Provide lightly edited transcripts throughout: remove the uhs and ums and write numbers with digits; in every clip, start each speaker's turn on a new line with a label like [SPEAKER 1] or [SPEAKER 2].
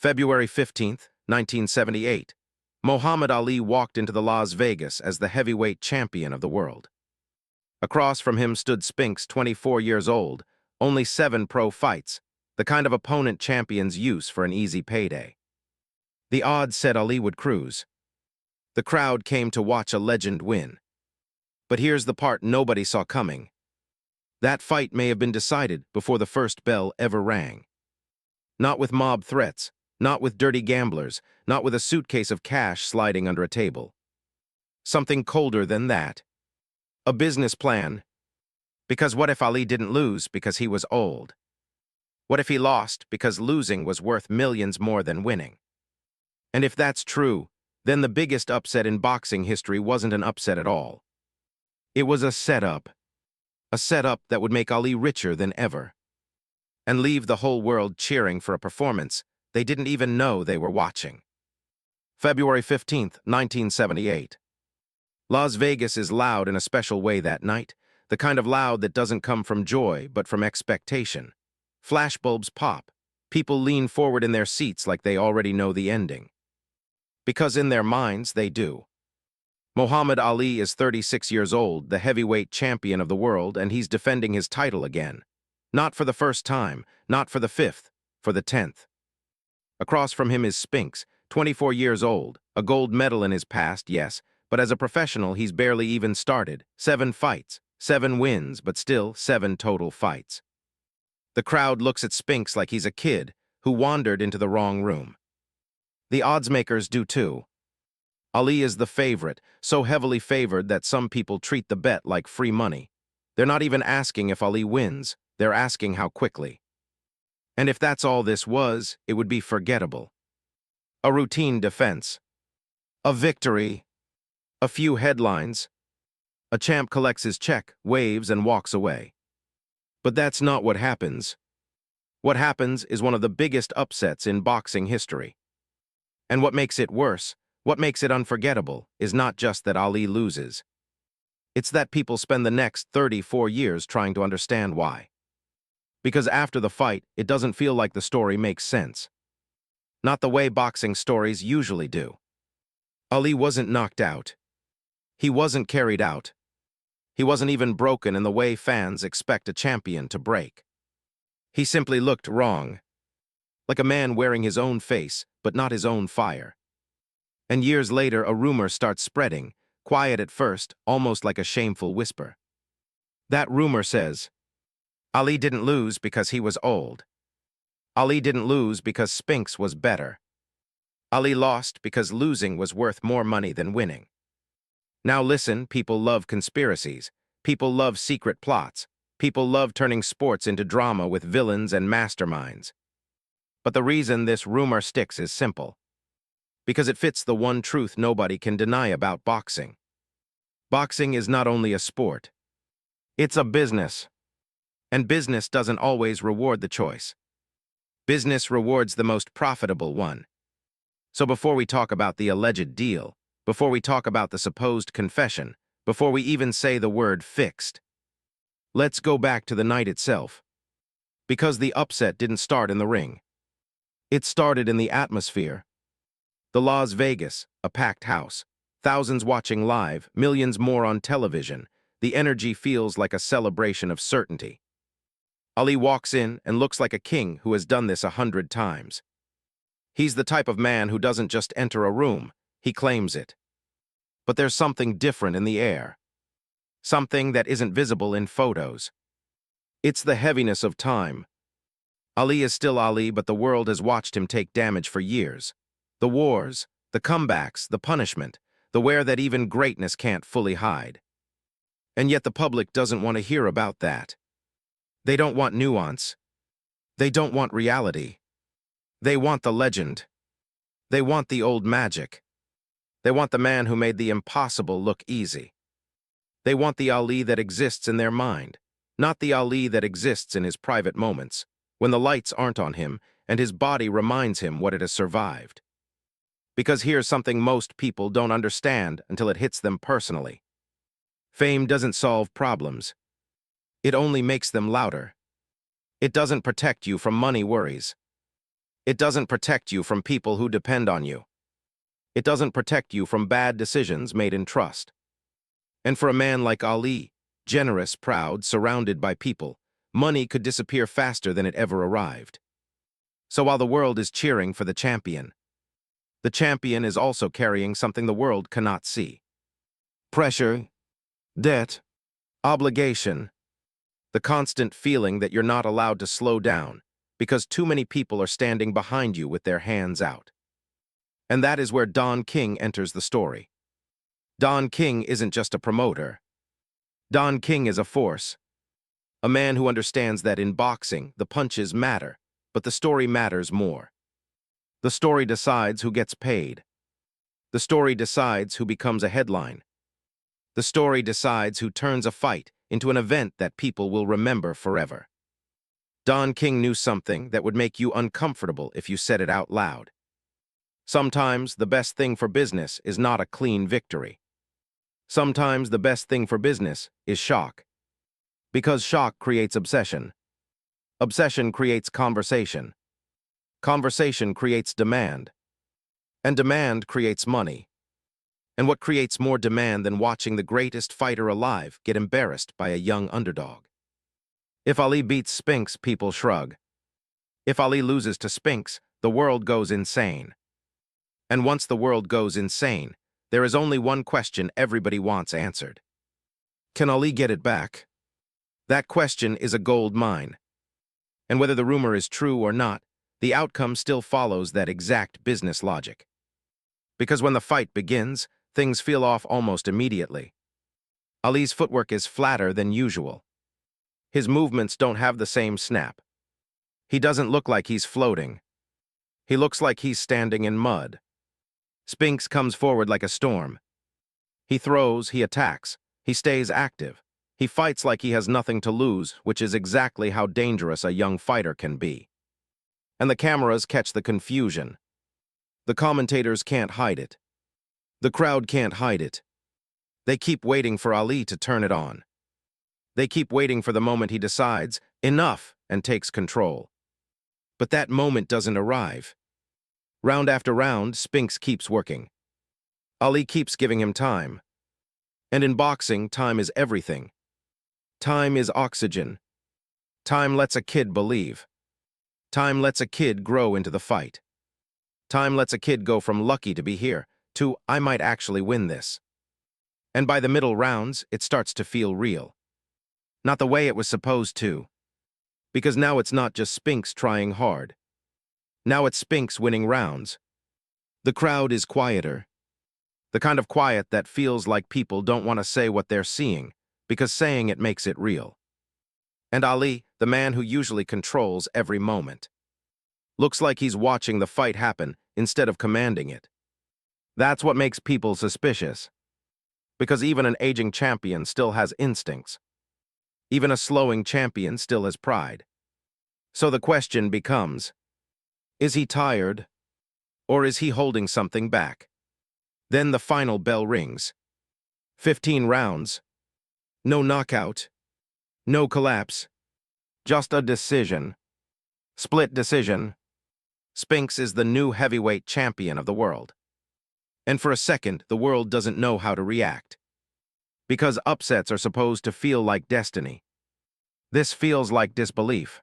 [SPEAKER 1] February 15th, 1978. Muhammad Ali walked into the Las Vegas as the heavyweight champion of the world. Across from him stood Spinks, 24 years old, only 7 pro fights, the kind of opponent champions use for an easy payday. The odds said Ali would cruise. The crowd came to watch a legend win. But here's the part nobody saw coming. That fight may have been decided before the first bell ever rang. Not with mob threats, not with dirty gamblers, not with a suitcase of cash sliding under a table. Something colder than that. A business plan. Because what if Ali didn't lose because he was old? What if he lost because losing was worth millions more than winning? And if that's true, then the biggest upset in boxing history wasn't an upset at all. It was a setup. A setup that would make Ali richer than ever. And leave the whole world cheering for a performance they didn't even know they were watching. February 15th, 1978. Las Vegas is loud in a special way that night, the kind of loud that doesn't come from joy but from expectation. Flashbulbs pop. People lean forward in their seats like they already know the ending. Because in their minds, they do. Muhammad Ali is 36 years old, the heavyweight champion of the world, and he's defending his title again. Not for the first time, not for the 5th, for the 10th. Across from him is Spinks, 24 years old, a gold medal in his past, yes, but as a professional he's barely even started. 7 fights, 7 wins, but still 7 total fights. The crowd looks at Spinks like he's a kid who wandered into the wrong room. The oddsmakers do too. Ali is the favorite, so heavily favored that some people treat the bet like free money. They're not even asking if Ali wins, they're asking how quickly. And if that's all this was, it would be forgettable. A routine defense. A victory. A few headlines. A champ collects his check, waves, and walks away. But that's not what happens. What happens is one of the biggest upsets in boxing history. And what makes it worse, what makes it unforgettable, is not just that Ali loses. It's that people spend the next 34 years trying to understand why. Because after the fight, it doesn't feel like the story makes sense. Not the way boxing stories usually do. Ali wasn't knocked out. He wasn't carried out. He wasn't even broken in the way fans expect a champion to break. He simply looked wrong. Like a man wearing his own face, but not his own fire. And years later, a rumor starts spreading, quiet at first, almost like a shameful whisper. That rumor says, Ali didn't lose because he was old. Ali didn't lose because Spinks was better. Ali lost because losing was worth more money than winning. Now listen, people love conspiracies. People love secret plots. People love turning sports into drama with villains and masterminds. But the reason this rumor sticks is simple. Because it fits the one truth nobody can deny about boxing. Boxing is not only a sport. It's a business. And business doesn't always reward the choice. Business rewards the most profitable one. So before we talk about the alleged deal, before we talk about the supposed confession, before we even say the word fixed, let's go back to the night itself. Because the upset didn't start in the ring. It started in the atmosphere. The Las Vegas, a packed house. Thousands watching live, millions more on television. The energy feels like a celebration of certainty. Ali walks in and looks like a king who has done this 100 times. He's the type of man who doesn't just enter a room, he claims it. But there's something different in the air. Something that isn't visible in photos. It's the heaviness of time. Ali is still Ali, but the world has watched him take damage for years. The wars, the comebacks, the punishment, the wear that even greatness can't fully hide. And yet the public doesn't want to hear about that. They don't want nuance. They don't want reality. They want the legend. They want the old magic. They want the man who made the impossible look easy. They want the Ali that exists in their mind, not the Ali that exists in his private moments, when the lights aren't on him and his body reminds him what it has survived. Because here's something most people don't understand until it hits them personally. Fame doesn't solve problems. It only makes them louder. It doesn't protect you from money worries. It doesn't protect you from people who depend on you. It doesn't protect you from bad decisions made in trust. And for a man like Ali, generous, proud, surrounded by people, money could disappear faster than it ever arrived. So while the world is cheering for the champion is also carrying something the world cannot see. Pressure, debt, obligation, the constant feeling that you're not allowed to slow down because too many people are standing behind you with their hands out. And that is where Don King enters the story. Don King isn't just a promoter. Don King is a force, a man who understands that in boxing, the punches matter, but the story matters more. The story decides who gets paid. The story decides who becomes a headline. The story decides who turns a fight into an event that people will remember forever. Don King knew something that would make you uncomfortable if you said it out loud. Sometimes the best thing for business is not a clean victory. Sometimes the best thing for business is shock. Because shock creates obsession. Obsession creates conversation. Conversation creates demand. And demand creates money. And what creates more demand than watching the greatest fighter alive get embarrassed by a young underdog? If Ali beats Spinks, people shrug. If Ali loses to Spinks, the world goes insane. And once the world goes insane, there is only one question everybody wants answered. Can Ali get it back? That question is a gold mine. And whether the rumor is true or not, the outcome still follows that exact business logic. Because when the fight begins, things feel off almost immediately. Ali's footwork is flatter than usual. His movements don't have the same snap. He doesn't look like he's floating. He looks like he's standing in mud. Spinks comes forward like a storm. He throws, he attacks, he stays active. He fights like he has nothing to lose, which is exactly how dangerous a young fighter can be. And the cameras catch the confusion. The commentators can't hide it. The crowd can't hide it. They keep waiting for Ali to turn it on. They keep waiting for the moment he decides, enough, and takes control. But that moment doesn't arrive. Round after round, Spinks keeps working. Ali keeps giving him time. And in boxing, time is everything. Time is oxygen. Time lets a kid believe. Time lets a kid grow into the fight. Time lets a kid go from lucky to be here to I might actually win this. And by the middle rounds, it starts to feel real. Not the way it was supposed to. Because now it's not just Spinks trying hard. Now it's Spinks winning rounds. The crowd is quieter. The kind of quiet that feels like people don't want to say what they're seeing, because saying it makes it real. And Ali, the man who usually controls every moment, looks like he's watching the fight happen instead of commanding it. That's what makes people suspicious. Because even an aging champion still has instincts. Even a slowing champion still has pride. So the question becomes, is he tired, or is he holding something back? Then the final bell rings. 15 rounds. No knockout. No collapse. Just a decision. Split decision. Spinks is the new heavyweight champion of the world. And for a second, the world doesn't know how to react. Because upsets are supposed to feel like destiny. This feels like disbelief.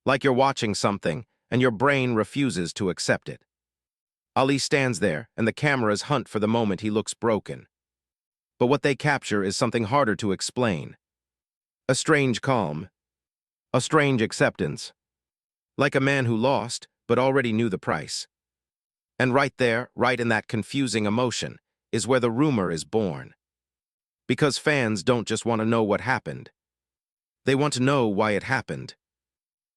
[SPEAKER 1] Like you're watching something, and your brain refuses to accept it. Ali stands there, and the cameras hunt for the moment he looks broken. But what they capture is something harder to explain. A strange calm. A strange acceptance. Like a man who lost, but already knew the price. And right there, right in that confusing emotion, is where the rumor is born. Because fans don't just want to know what happened. They want to know why it happened.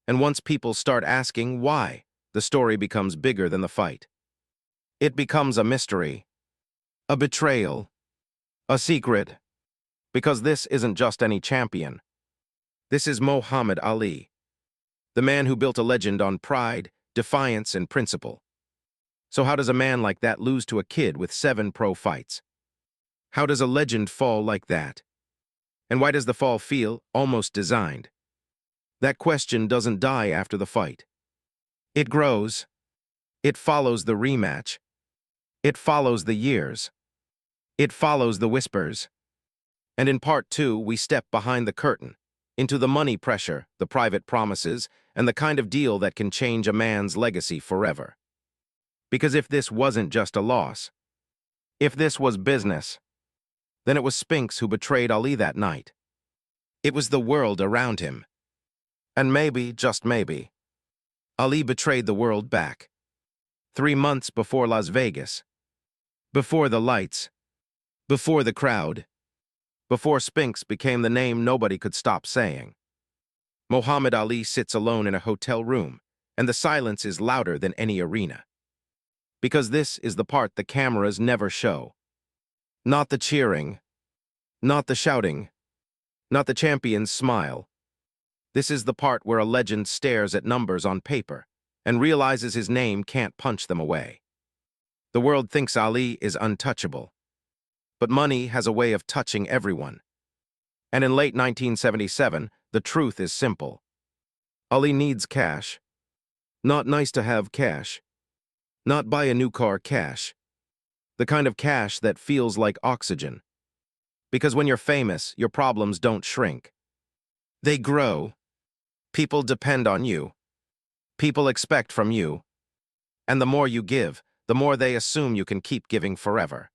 [SPEAKER 1] And once people start asking why, the story becomes bigger than the fight. It becomes a mystery, a betrayal, a secret. Because this isn't just any champion. This is Muhammad Ali, the man who built a legend on pride, defiance, and principle. So how does a man like that lose to a kid with 7 pro fights? How does a legend fall like that? And why does the fall feel almost designed? That question doesn't die after the fight. It grows. It follows the rematch. It follows the years. It follows the whispers. And in part two, we step behind the curtain, into the money pressure, the private promises, and the kind of deal that can change a man's legacy forever. Because if this wasn't just a loss, if this was business, then it was Spinks who betrayed Ali that night. It was the world around him. And maybe, just maybe, Ali betrayed the world back. 3 months before Las Vegas. Before the lights. Before the crowd. Before Spinks became the name nobody could stop saying. Muhammad Ali sits alone in a hotel room, and the silence is louder than any arena. Because this is the part the cameras never show. Not the cheering. Not the shouting. Not the champion's smile. This is the part where a legend stares at numbers on paper and realizes his name can't punch them away. The world thinks Ali is untouchable. But money has a way of touching everyone. And in late 1977, the truth is simple. Ali needs cash. Not nice-to-have cash. Not buy a new car cash. The kind of cash that feels like oxygen. Because when you're famous, your problems don't shrink. They grow. People depend on you. People expect from you. And the more you give, the more they assume you can keep giving forever.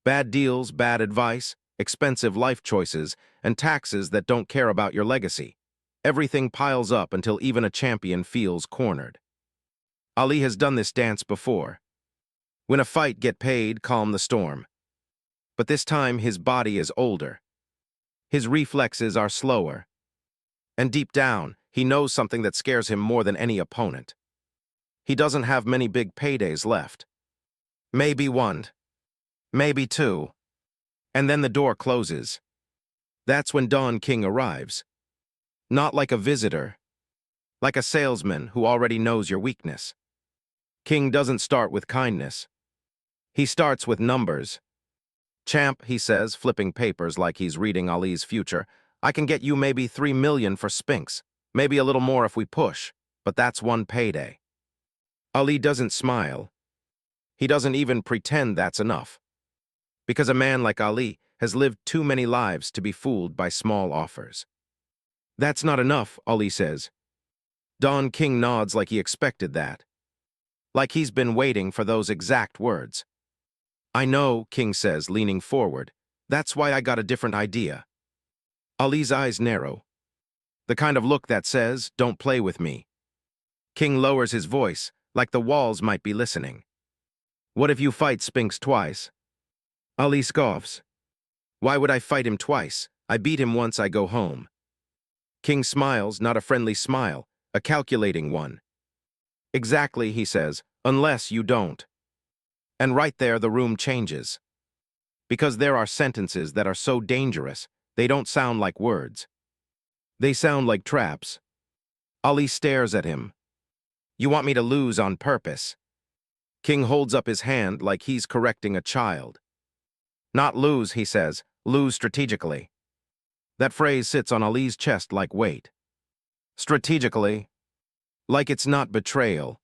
[SPEAKER 1] Bad deals, bad advice, expensive life choices, and taxes that don't care about your legacy. Everything piles up until even a champion feels cornered. Ali has done this dance before. Win a fight, get paid, calm the storm. But this time his body is older. His reflexes are slower. And deep down, he knows something that scares him more than any opponent. He doesn't have many big paydays left. Maybe one. Maybe two. And then the door closes. That's when Don King arrives. Not like a visitor. Like a salesman who already knows your weakness. King doesn't start with kindness. He starts with numbers. Champ, he says, flipping papers like he's reading Ali's future, I can get you maybe 3 million for Spinks. Maybe a little more if we push. But that's one payday. Ali doesn't smile. He doesn't even pretend that's enough. Because a man like Ali has lived too many lives to be fooled by small offers. That's not enough, Ali says. Don King nods like he expected that. Like he's been waiting for those exact words. I know, King says, leaning forward. That's why I got a different idea. Ali's eyes narrow. The kind of look that says, don't play with me. King lowers his voice, like the walls might be listening. What if you fight Spinks twice? Ali scoffs. Why would I fight him twice? I beat him once, I go home. King smiles, not a friendly smile, a calculating one. Exactly, he says, unless you don't. And right there the room changes. Because there are sentences that are so dangerous, they don't sound like words. They sound like traps. Ali stares at him. You want me to lose on purpose? King holds up his hand like he's correcting a child. Not lose, he says, lose strategically. That phrase sits on Ali's chest like weight. Strategically. Like it's not betrayal.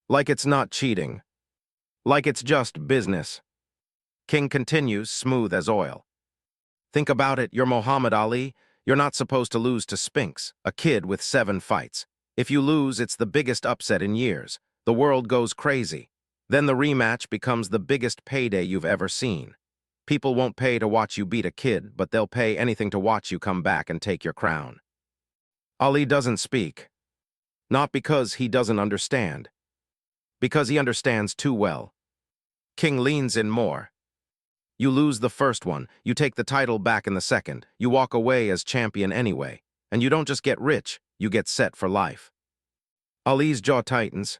[SPEAKER 1] Like it's not cheating. Like it's just business. King continues, smooth as oil. Think about it, you're Muhammad Ali. You're not supposed to lose to Spinks, a kid with 7 fights. If you lose, it's the biggest upset in years. The world goes crazy. Then the rematch becomes the biggest payday you've ever seen. People won't pay to watch you beat a kid, but they'll pay anything to watch you come back and take your crown. Ali doesn't speak. Not because he doesn't understand. Because he understands too well. King leans in more. You lose the first one, you take the title back in the second, you walk away as champion anyway, and you don't just get rich, you get set for life. Ali's jaw tightens.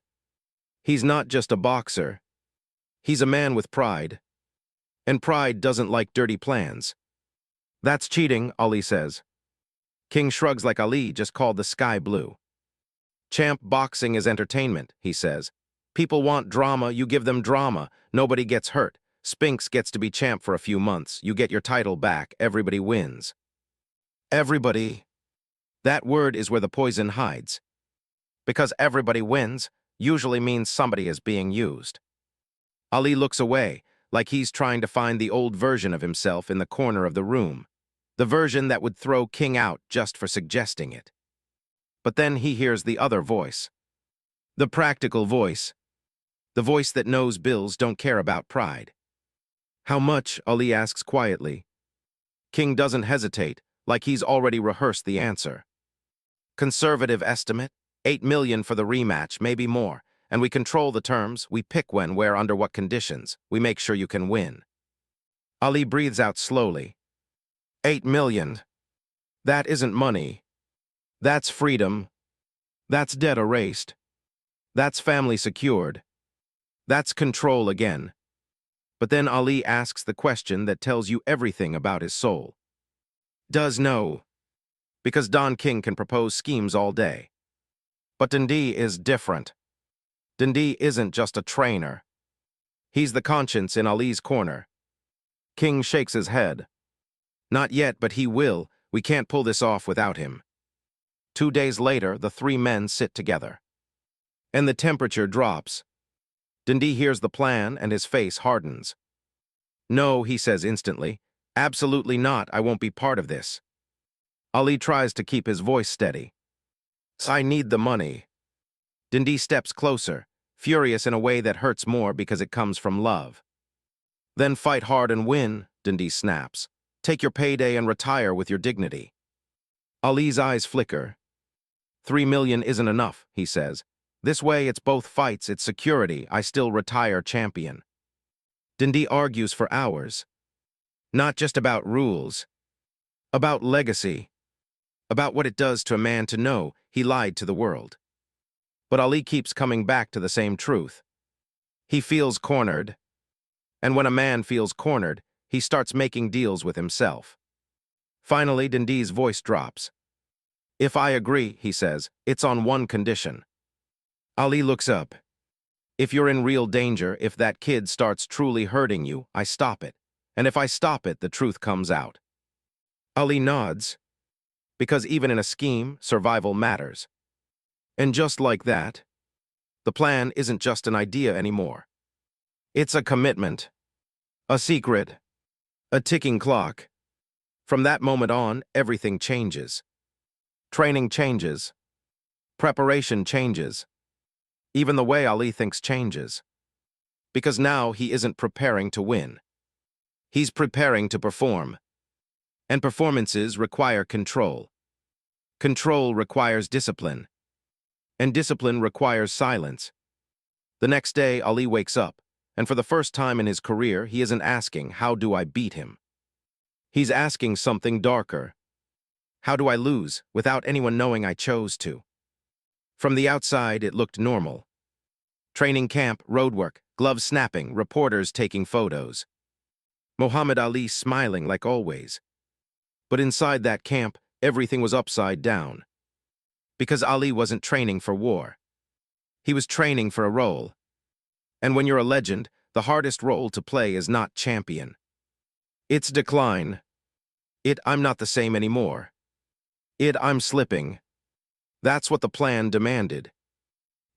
[SPEAKER 1] He's not just a boxer. He's a man with pride. And pride doesn't like dirty plans. That's cheating, Ali says. King shrugs like Ali just called the sky blue. Champ, boxing is entertainment, he says. People want drama, you give them drama. Nobody gets hurt. Spinks gets to be champ for a few months. You get your title back. Everybody wins. Everybody. That word is where the poison hides. Because everybody wins usually means somebody is being used. Ali looks away, like he's trying to find the old version of himself in the corner of the room, the version that would throw King out just for suggesting it. But then he hears the other voice. The practical voice. The voice that knows bills don't care about pride. How much? Ali asks quietly. King doesn't hesitate, like he's already rehearsed the answer. Conservative estimate, 8 million for the rematch, maybe more, and we control the terms, we pick when, where, under what conditions, we make sure you can win. Ali breathes out slowly. 8 million. That isn't money. That's freedom. That's debt erased. That's family secured. That's control again. But then Ali asks the question that tells you everything about his soul. Does know. Because Don King can propose schemes all day. But Dundee is different. Dundee isn't just a trainer. He's the conscience in Ali's corner. King shakes his head. Not yet, but he will. We can't pull this off without him. 2 days later, the three men sit together. And the temperature drops. Dundee hears the plan and his face hardens. No, he says instantly. Absolutely not, I won't be part of this. Ali tries to keep his voice steady. I need the money. Dundee steps closer, furious in a way that hurts more because it comes from love. Then fight hard and win, Dundee snaps. Take your payday and retire with your dignity. Ali's eyes flicker. 3 million isn't enough, he says. This way it's both fights, it's security, I still retire champion. Dundee argues for hours. Not just about rules. About legacy. About what it does to a man to know he lied to the world. But Ali keeps coming back to the same truth. He feels cornered. And when a man feels cornered, he starts making deals with himself. Finally, Dundee's voice drops. If I agree, he says, it's on one condition. Ali looks up. If you're in real danger, if that kid starts truly hurting you, I stop it. And if I stop it, the truth comes out. Ali nods. Because even in a scheme, survival matters. And just like that, the plan isn't just an idea anymore. It's a commitment. A secret. A ticking clock. From that moment on, everything changes. Training changes. Preparation changes. Even the way Ali thinks changes. Because now he isn't preparing to win. He's preparing to perform. And performances require control. Control requires discipline. And discipline requires silence. The next day, Ali wakes up, and for the first time in his career, he isn't asking, how do I beat him? He's asking something darker. How do I lose without anyone knowing I chose to? From the outside, it looked normal. Training camp, roadwork, gloves snapping, reporters taking photos. Muhammad Ali smiling like always. But inside that camp, everything was upside down. Because Ali wasn't training for war. He was training for a role. And when you're a legend, the hardest role to play is not champion. It's decline. I'm not the same anymore. I'm slipping. That's what the plan demanded.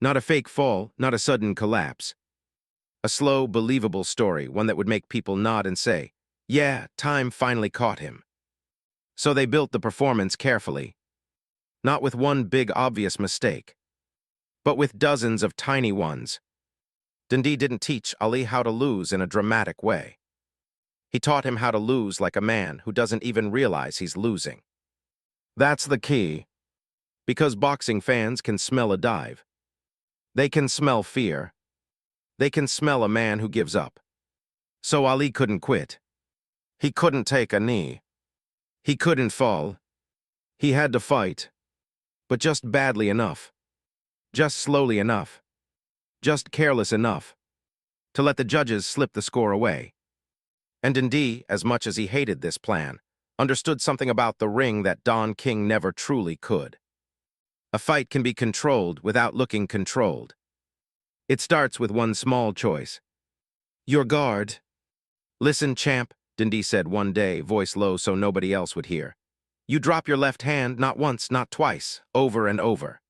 [SPEAKER 1] Not a fake fall, not a sudden collapse. A slow, believable story, one that would make people nod and say, yeah, time finally caught him. So they built the performance carefully. Not with one big obvious mistake, but with dozens of tiny ones. Dundee didn't teach Ali how to lose in a dramatic way. He taught him how to lose like a man who doesn't even realize he's losing. That's the key. Because boxing fans can smell a dive. They can smell fear. They can smell a man who gives up. So Ali couldn't quit. He couldn't take a knee. He couldn't fall. He had to fight. But just badly enough. Just slowly enough. Just careless enough. To let the judges slip the score away. And Dundee, as much as he hated this plan, understood something about the ring that Don King never truly could. A fight can be controlled without looking controlled. It starts with one small choice. Your guard. Listen, champ, Dundee said one day, voice low so nobody else would hear. You drop your left hand not once, not twice, over and over.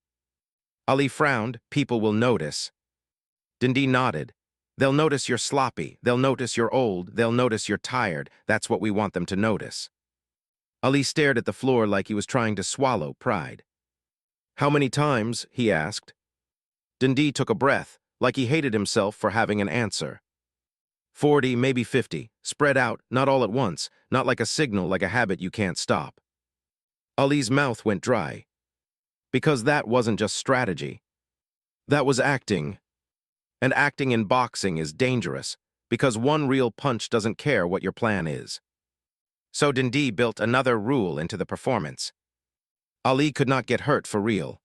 [SPEAKER 1] Ali frowned. People will notice. Dundee nodded. They'll notice you're sloppy. They'll notice you're old. They'll notice you're tired. That's what we want them to notice. Ali stared at the floor like he was trying to swallow pride. How many times? He asked. Dundee took a breath, like he hated himself for having an answer. 40, maybe 50, spread out, not all at once, not like a signal, like a habit you can't stop. Ali's mouth went dry. Because that wasn't just strategy. That was acting. And acting in boxing is dangerous, because one real punch doesn't care what your plan is. So Dundee built another rule into the performance. Ali could not get hurt for real.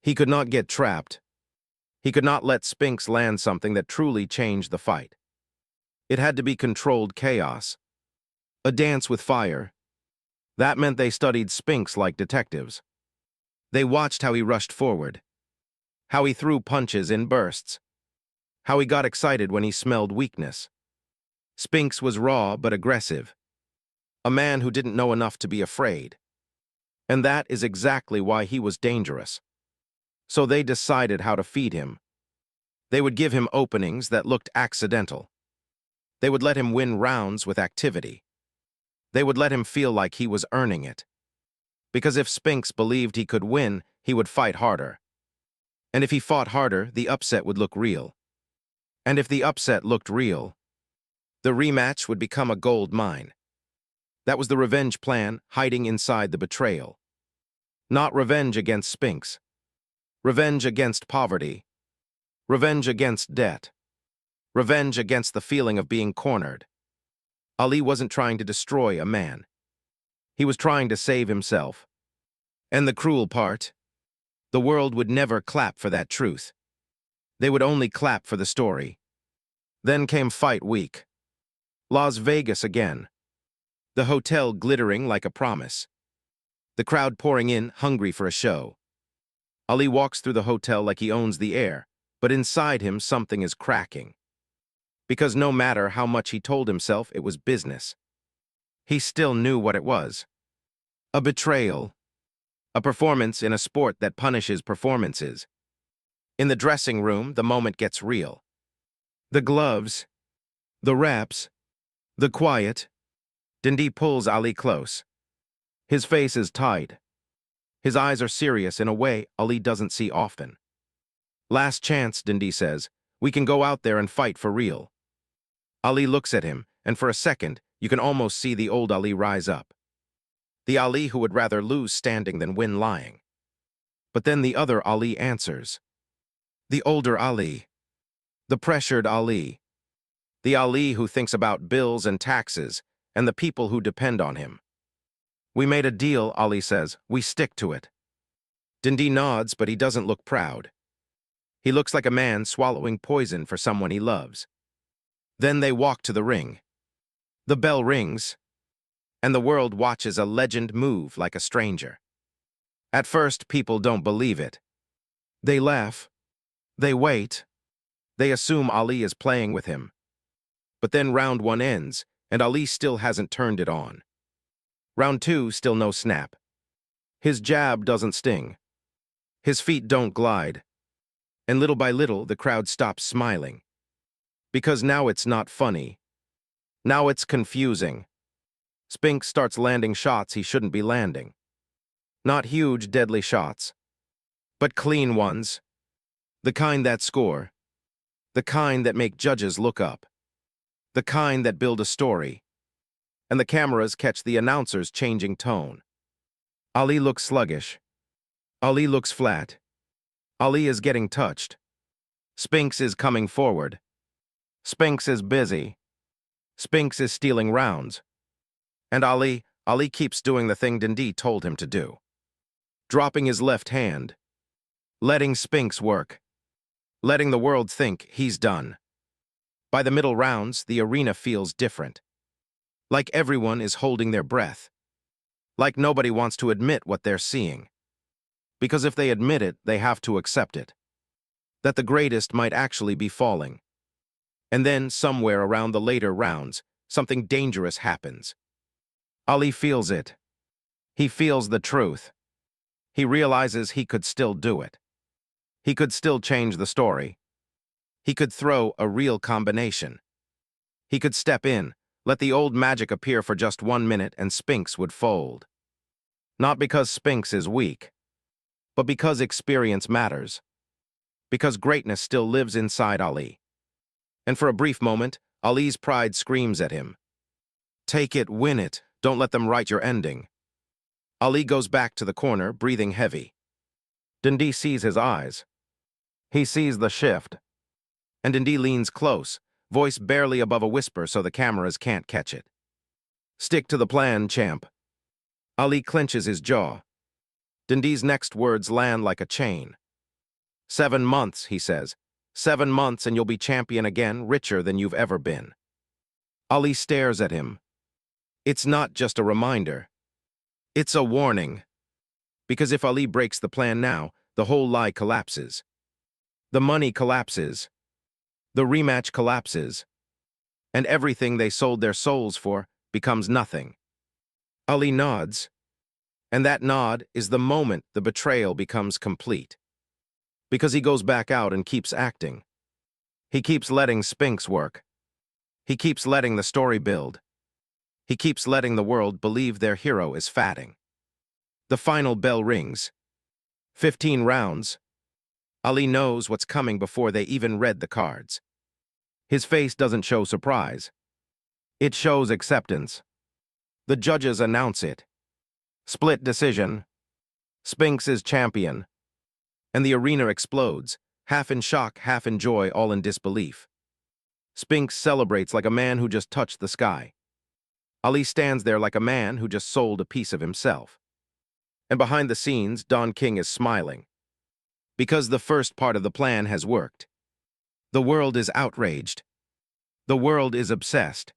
[SPEAKER 1] He could not get trapped. He could not let Spinks land something that truly changed the fight. It had to be controlled chaos. A dance with fire. That meant they studied Spinks like detectives. They watched how he rushed forward, how he threw punches in bursts, how he got excited when he smelled weakness. Spinks was raw but aggressive, a man who didn't know enough to be afraid. And that is exactly why he was dangerous. So they decided how to feed him. They would give him openings that looked accidental. They would let him win rounds with activity. They would let him feel like he was earning it. Because if Spinks believed he could win, he would fight harder. And if he fought harder, the upset would look real. And if the upset looked real, the rematch would become a gold mine. That was the revenge plan hiding inside the betrayal. Not revenge against Spinks. Revenge against poverty. Revenge against debt. Revenge against the feeling of being cornered. Ali wasn't trying to destroy a man. He was trying to save himself. And the cruel part, the world would never clap for that truth. They would only clap for the story. Then came fight week. Las Vegas again. The hotel glittering like a promise. The crowd pouring in, hungry for a show. Ali walks through the hotel like he owns the air, but inside him something is cracking. Because no matter how much he told himself it was business, he still knew what it was. A betrayal. A performance in a sport that punishes performances. In the dressing room, the moment gets real. The gloves, the reps, the quiet. Dundee pulls Ali close. His face is tight. His eyes are serious in a way Ali doesn't see often. Last chance, Dundee says. We can go out there and fight for real. Ali looks at him, and for a second, you can almost see the old Ali rise up. The Ali who would rather lose standing than win lying. But then the other Ali answers. The older Ali. The pressured Ali. The Ali who thinks about bills and taxes, and the people who depend on him. We made a deal, Ali says. We stick to it. Dundee nods, but he doesn't look proud. He looks like a man swallowing poison for someone he loves. Then they walk to the ring. The bell rings, and the world watches a legend move like a stranger. At first, people don't believe it. They laugh. They wait. They assume Ali is playing with him. But then round one ends, and Ali still hasn't turned it on. Round two, still no snap. His jab doesn't sting. His feet don't glide. And little by little, the crowd stops smiling. Because now it's not funny. Now it's confusing. Spinks starts landing shots he shouldn't be landing. Not huge, deadly shots, but clean ones. The kind that score. The kind that make judges look up. The kind that build a story. And the cameras catch the announcer's changing tone. Ali looks sluggish. Ali looks flat. Ali is getting touched. Spinks is coming forward. Spinks is busy. Spinks is stealing rounds. And Ali keeps doing the thing Dundee told him to do. Dropping his left hand. Letting Spinks work. Letting the world think he's done. By the middle rounds, the arena feels different. Like everyone is holding their breath. Like nobody wants to admit what they're seeing. Because if they admit it, they have to accept it. That the greatest might actually be falling. And then, somewhere around the later rounds, something dangerous happens. Ali feels it. He feels the truth. He realizes he could still do it. He could still change the story. He could throw a real combination. He could step in, let the old magic appear for just 1 minute, and Spinks would fold. Not because Spinks is weak, but because experience matters. Because greatness still lives inside Ali. And for a brief moment, Ali's pride screams at him. Take it, win it, don't let them write your ending. Ali goes back to the corner, breathing heavy. Dundee sees his eyes. He sees the shift. And Dundee leans close, voice barely above a whisper so the cameras can't catch it. Stick to the plan, champ. Ali clenches his jaw. Dundee's next words land like a chain. 7 months, he says. 7 months and you'll be champion again, richer than you've ever been. Ali stares at him. It's not just a reminder. It's a warning. Because if Ali breaks the plan now, the whole lie collapses. The money collapses. The rematch collapses. And everything they sold their souls for becomes nothing. Ali nods. And that nod is the moment the betrayal becomes complete. Because he goes back out and keeps acting. He keeps letting Spinks work. He keeps letting the story build. He keeps letting the world believe their hero is fatting. The final bell rings. 15 rounds. Ali knows what's coming before they even read the cards. His face doesn't show surprise. It shows acceptance. The judges announce it. Split decision. Spinks is champion. And the arena explodes, half in shock, half in joy, all in disbelief. Spinks celebrates like a man who just touched the sky. Ali stands there like a man who just sold a piece of himself. And behind the scenes, Don King is smiling. Because the first part of the plan has worked. The world is outraged. The world is obsessed.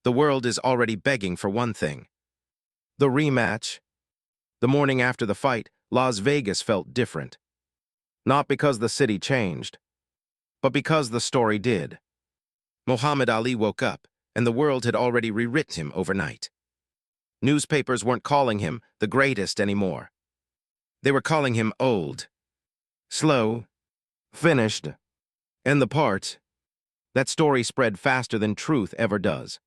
[SPEAKER 1] The world is already begging for one thing. The rematch. The morning after the fight, Las Vegas felt different. Not because the city changed, but because the story did. Muhammad Ali woke up, and the world had already rewritten him overnight. Newspapers weren't calling him the greatest anymore. They were calling him old, slow, finished, and the part. That story spread faster than truth ever does.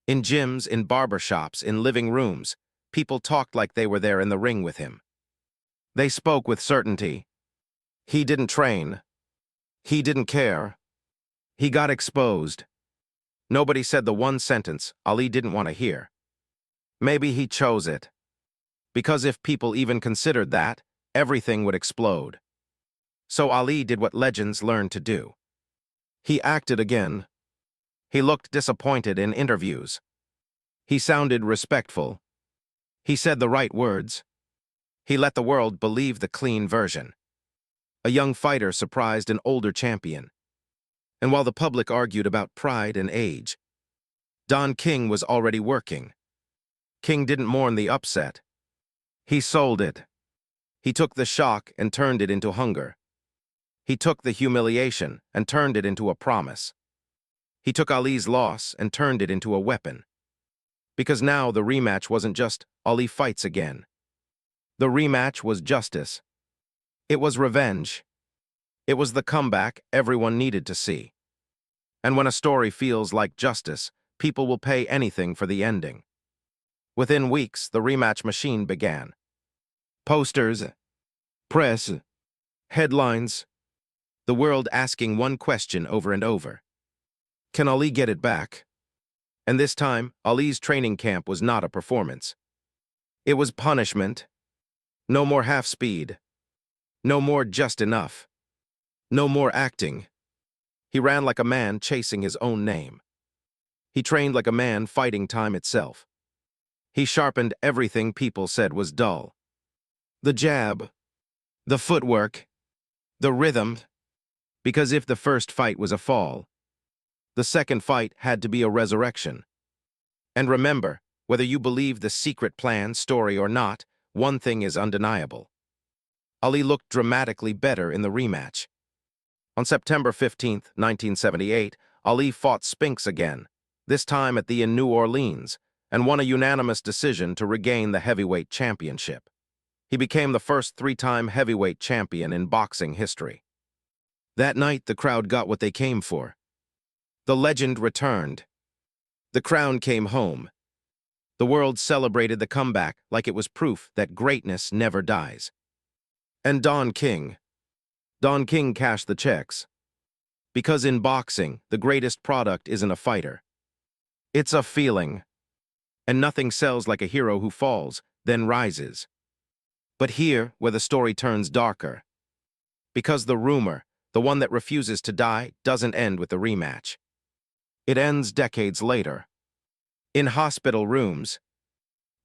[SPEAKER 1] In gyms, in barbershops, in living rooms, people talked like they were there in the ring with him. They spoke with certainty. He didn't train. He didn't care. He got exposed. Nobody said the one sentence Ali didn't want to hear. Maybe he chose it. Because if people even considered that, everything would explode. So Ali did what legends learn to do. He acted again. He looked disappointed in interviews. He sounded respectful. He said the right words. He let the world believe the clean version. A young fighter surprised an older champion. And while the public argued about pride and age, Don King was already working. King didn't mourn the upset. He sold it. He took the shock and turned it into hunger. He took the humiliation and turned it into a promise. He took Ali's loss and turned it into a weapon. Because now the rematch wasn't just Ali fights again. The rematch was justice. It was revenge. It was the comeback everyone needed to see. And when a story feels like justice, people will pay anything for the ending. Within weeks, the rematch machine began. Posters, press, headlines, the world asking one question over and over. Can Ali get it back? And this time, Ali's training camp was not a performance. It was punishment. No more half speed. No more just enough. No more acting. He ran like a man chasing his own name. He trained like a man fighting time itself. He sharpened everything people said was dull. The jab, the footwork, the rhythm. Because if the first fight was a fall, the second fight had to be a resurrection. And remember, whether you believe the secret plan story or not, one thing is undeniable. Ali looked dramatically better in the rematch. On September 15, 1978, Ali fought Spinks again, this time at the New Orleans, and won a unanimous decision to regain the heavyweight championship. He became the first three-time heavyweight champion in boxing history. That night, the crowd got what they came for. The legend returned. The crown came home. The world celebrated the comeback like it was proof that greatness never dies. And Don King cashed the checks. Because in boxing, the greatest product isn't a fighter. It's a feeling. And nothing sells like a hero who falls, then rises. But here, where the story turns darker. Because the rumor, the one that refuses to die, doesn't end with the rematch. It ends decades later. In hospital rooms.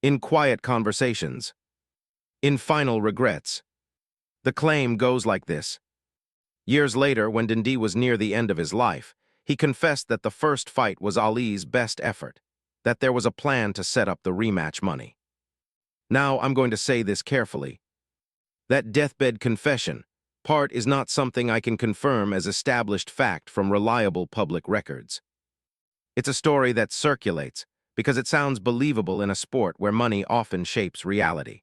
[SPEAKER 1] In quiet conversations. In final regrets. The claim goes like this. Years later, when Dundee was near the end of his life, he confessed that the first fight was Ali's best effort, that there was a plan to set up the rematch money. Now, I'm going to say this carefully. That deathbed confession part is not something I can confirm as established fact from reliable public records. It's a story that circulates because it sounds believable in a sport where money often shapes reality.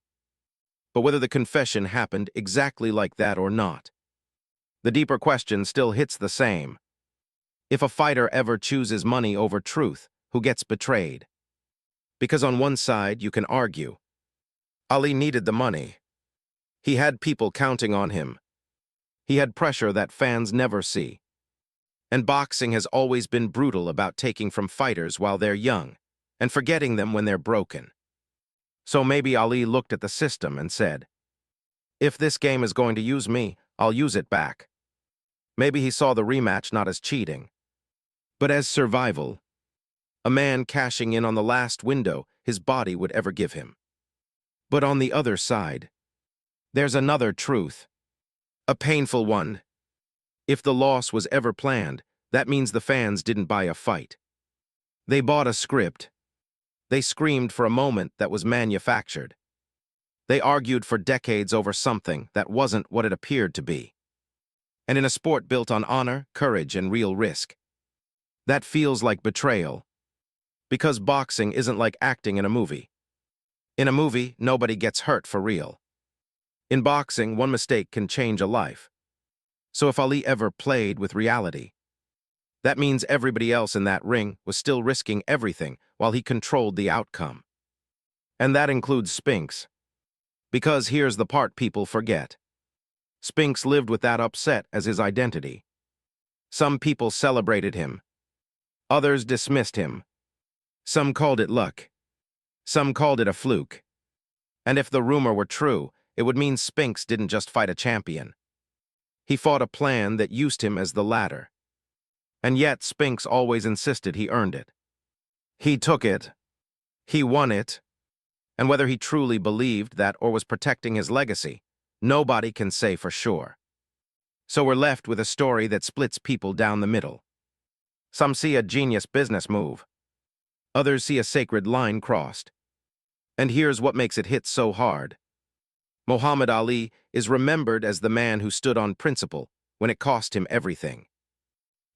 [SPEAKER 1] But whether the confession happened exactly like that or not, the deeper question still hits the same. If a fighter ever chooses money over truth, who gets betrayed? Because on one side, you can argue, Ali needed the money. He had people counting on him. He had pressure that fans never see. And boxing has always been brutal about taking from fighters while they're young and forgetting them when they're broken. So maybe Ali looked at the system and said, if this game is going to use me, I'll use it back. Maybe he saw the rematch not as cheating, but as survival. A man cashing in on the last window his body would ever give him. But on the other side, there's another truth. A painful one. If the loss was ever planned, that means the fans didn't buy a fight. They bought a script. They screamed for a moment that was manufactured. They argued for decades over something that wasn't what it appeared to be. And in a sport built on honor, courage, and real risk, that feels like betrayal. Because boxing isn't like acting in a movie. In a movie, nobody gets hurt for real. In boxing, one mistake can change a life. So if Ali ever played with reality, that means everybody else in that ring was still risking everything while he controlled the outcome. And that includes Spinks. Because here's the part people forget. Spinks lived with that upset as his identity. Some people celebrated him. Others dismissed him. Some called it luck. Some called it a fluke. And if the rumor were true, it would mean Spinks didn't just fight a champion. He fought a plan that used him as the ladder. And yet Spinks always insisted he earned it. He took it. He won it. And whether he truly believed that or was protecting his legacy, nobody can say for sure. So we're left with a story that splits people down the middle. Some see a genius business move. Others see a sacred line crossed. And here's what makes it hit so hard. Muhammad Ali is remembered as the man who stood on principle when it cost him everything.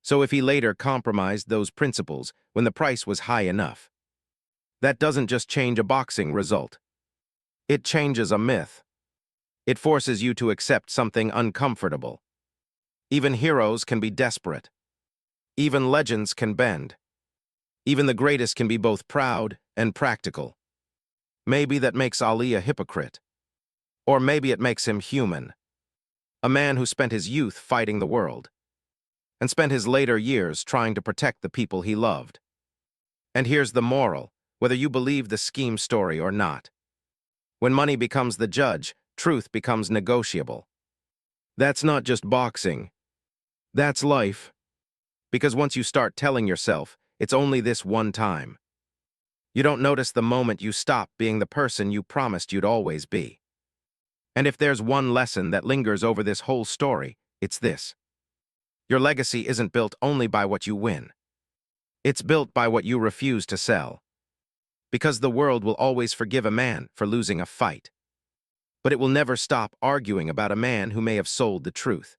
[SPEAKER 1] So if he later compromised those principles when the price was high enough, that doesn't just change a boxing result. It changes a myth. It forces you to accept something uncomfortable. Even heroes can be desperate. Even legends can bend. Even the greatest can be both proud and practical. Maybe that makes Ali a hypocrite. Or maybe it makes him human. A man who spent his youth fighting the world, and spent his later years trying to protect the people he loved. And here's the moral, whether you believe the scheme story or not. When money becomes the judge, truth becomes negotiable. That's not just boxing. That's life. Because once you start telling yourself, it's only this one time, you don't notice the moment you stop being the person you promised you'd always be. And if there's one lesson that lingers over this whole story, it's this. Your legacy isn't built only by what you win. It's built by what you refuse to sell. Because the world will always forgive a man for losing a fight. But it will never stop arguing about a man who may have sold the truth.